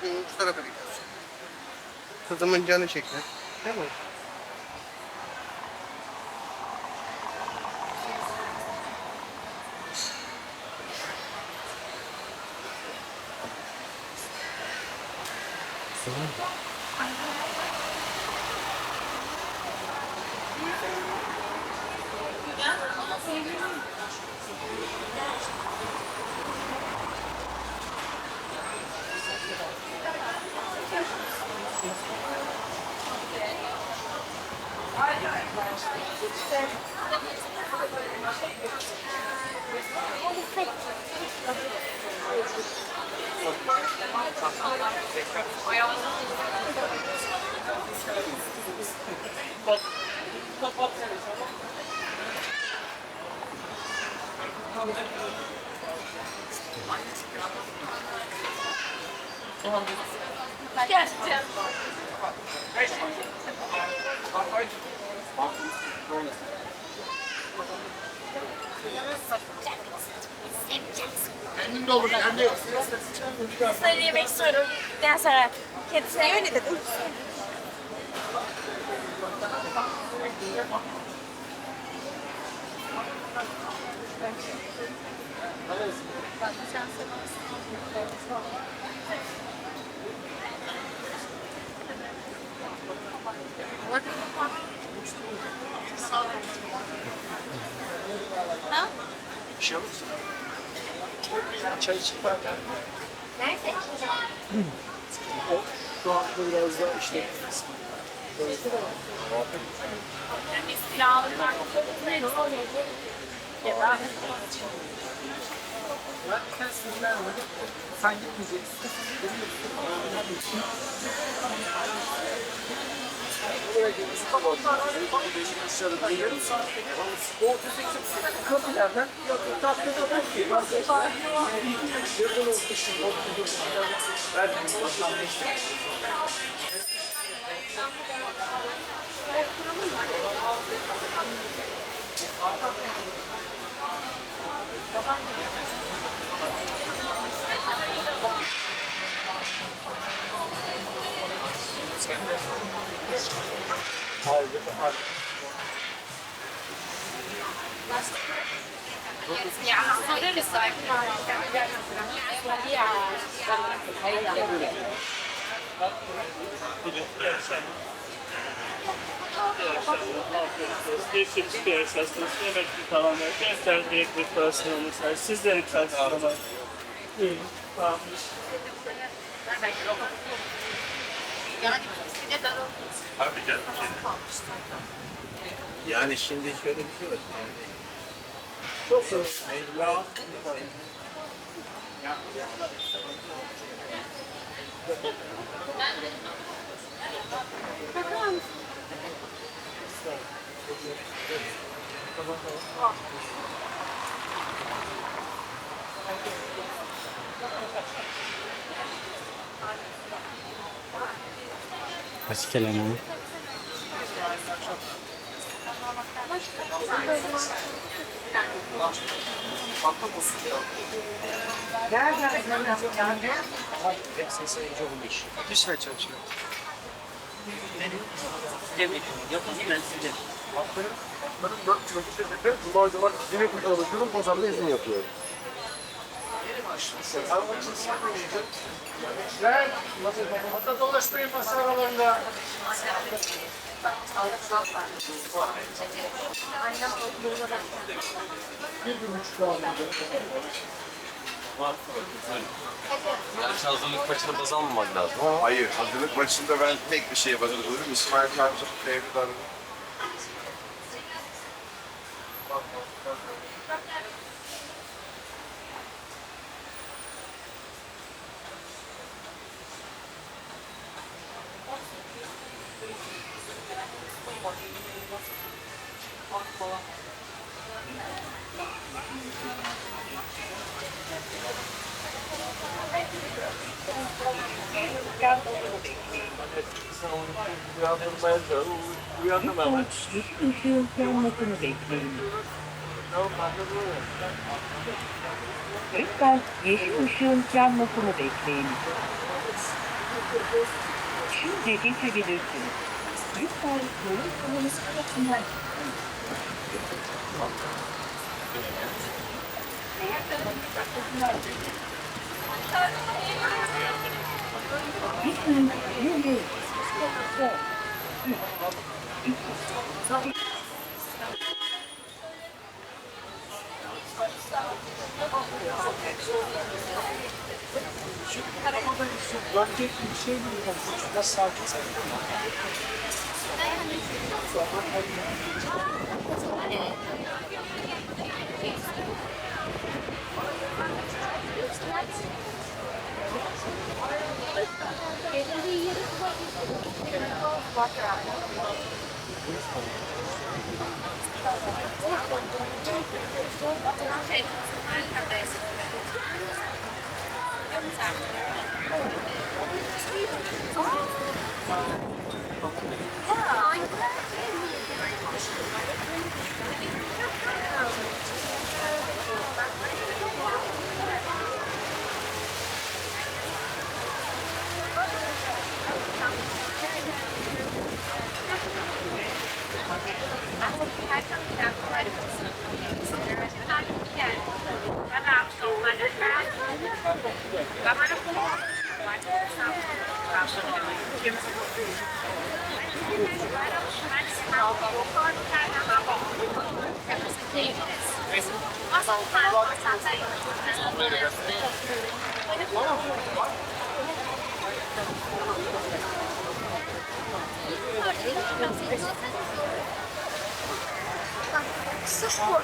Şu tarafa gidiyorsun. Kızımın canı çeker. Değil mi? Gerçekten. Kendin de olur, kendi. Söylemek istiyorum. Ondan sonra kendisine öyle dedim. Ha? Bir şey olursa. Çay içip Nerede? şu anda biraz da işte Silahlı var. Ya da sen gitmeyeceksin. Kapılardan nhà hàng rất là sạch. Tamamen gençler büyük bir personel. Sizlerin karşılığında. İyi. Tamam. Abi gel. Yani şimdi şöyle bir şey var. Çok zor. Kaç kelime? Dışarı çalışıyor. Benim 4 kilometre Cuma Cuma yine kurtarılıyorum. Pazarda izin yapıyorum. Gel. Hatta dolaşmayın masa aralarında. Yani hazırlık maçını baz almamak lazım. Hayır, hazırlık maçında ben tek bir şeye bakıyorum. İsmail Karşı, Devlet Arı. Uyandırmaya uyandım hemen. Lütfen yeşil ışığın yanmasını bekleyin. Şimdi geçebilirsiniz. Lütfen yolun konusu tarafından. Lütfen yürüyün. Sus bu.